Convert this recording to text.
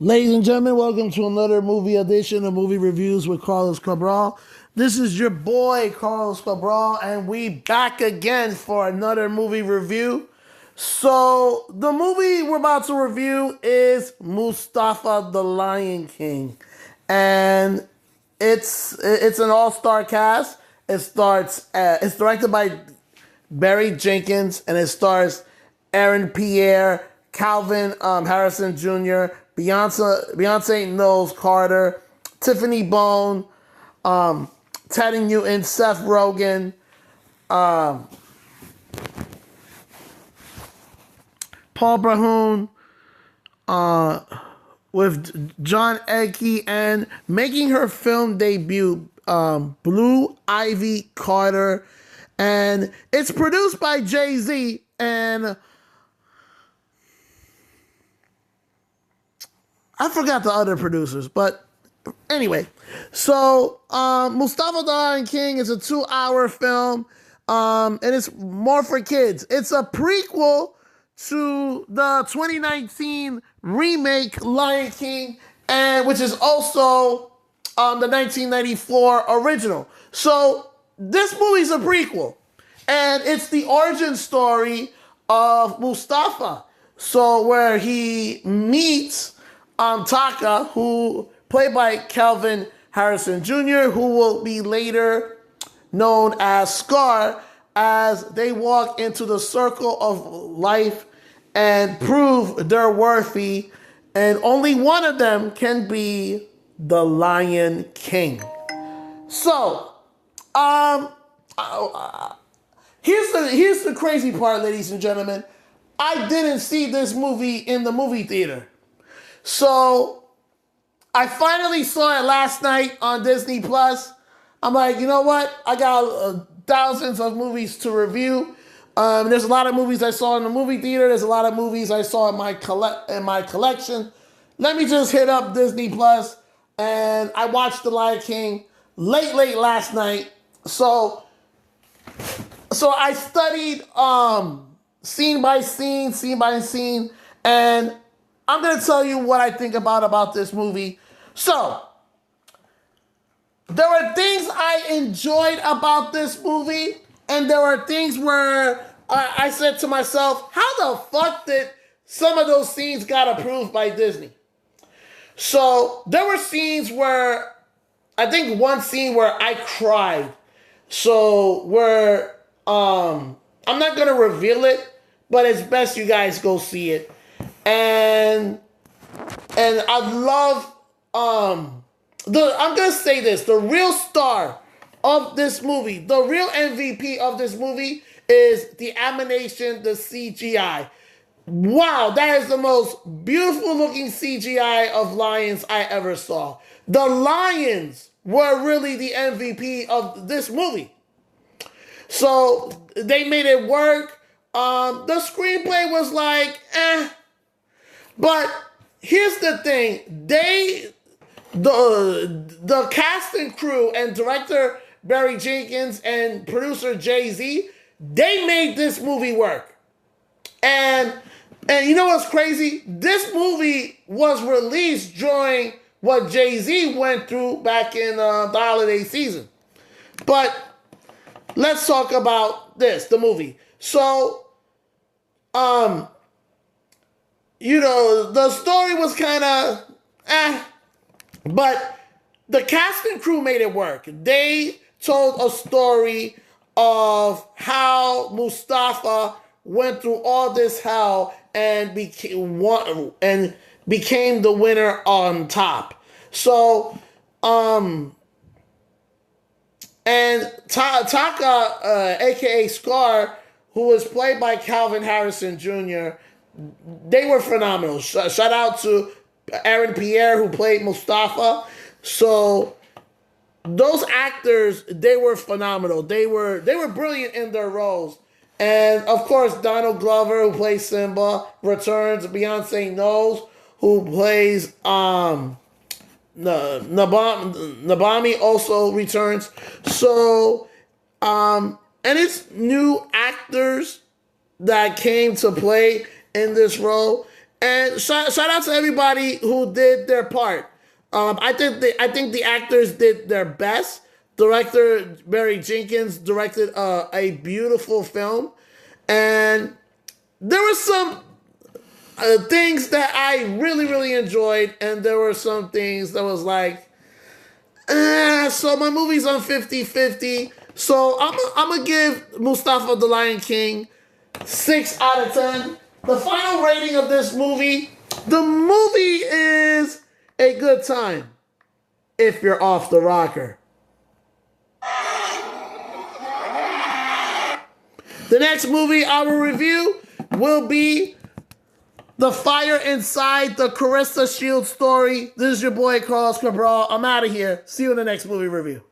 Ladies and gentlemen, welcome to another movie edition of Movie Reviews with Carlos Cabral. This is your boy, Carlos Cabral, and we back again for another movie review. So, the movie we're about to review is Mustafa the Lion King. And it's an all-star cast. It's directed by Barry Jenkins, and it stars Aaron Pierre, Calvin Harrison Jr., Beyonce Knowles Carter, Tiffany Bone, Teddy Newton, Seth Rogen, Paul Verhoeven, with John Edke, and making her film debut, Blue Ivy Carter. And it's produced by Jay-Z, and I forgot the other producers, but anyway. So, Mustafa the Lion King is a 2-hour film, and it's more for kids. It's a prequel to the 2019 remake Lion King, and which is also the 1994 original. So, this movie's a prequel, and it's the origin story of Mustafa. So, where he meets Taka, who played by Calvin Harrison Jr., who will be later known as Scar, as they walk into the circle of life and prove they're worthy, and only one of them can be the Lion King. So, here's the crazy part, ladies and gentlemen. I didn't see this movie in the movie theater. So, I finally saw it last night on Disney Plus. I'm like, you know what? I got thousands of movies to review. There's a lot of movies I saw in the movie theater. There's a lot of movies I saw in my collection. Let me just hit up Disney Plus, and I watched The Lion King late last night. So I studied scene by scene, and I'm going to tell you what I think about this movie. So, there were things I enjoyed about this movie, and there were things where I said to myself, how the fuck did some of those scenes got approved by Disney? So, there were scenes where, I think one scene where I cried. So, where, I'm not going to reveal it, but it's best you guys go see it. And I love I'm gonna say this, the real star of this movie, the real MVP of this movie is the animation, the CGI. Wow, that is the most beautiful looking CGI of lions I ever saw. The lions were really the MVP of this movie. So they made it work. The screenplay was like, But here's the thing, the cast and crew and director Barry Jenkins and producer Jay-Z, they made this movie work. And you know what's crazy? This movie was released during what Jay-Z went through back in the holiday season. But let's talk about the movie. So, you know, the story was kind of but the cast and crew made it work. They told a story of how Mustafa went through all this hell and became the winner on top. So, and Taka, aka Scar, who was played by Calvin Harrison Jr., they were phenomenal. Shout out to Aaron Pierre, who played Mustafa. So those actors, they were phenomenal. They were brilliant in their roles. And of course, Donald Glover, who plays Simba, returns. Beyonce Knowles, who plays Nabami, also returns. So and it's new actors that came to play in this role. And shout out to everybody who did their part. I think the actors did their best. Director Barry Jenkins directed a beautiful film, and there were some things that I really, really enjoyed, and there were some things that was like, so my movie's on 50-50. So I'm going to give Mustafa the Lion King 6 out of 10. The final rating of this movie, the movie is a good time if you're off the rocker. The next movie I will review will be The Fire Inside the Carissa Shield Story. This is your boy, Carlos Cabral. I'm out of here. See you in the next movie review.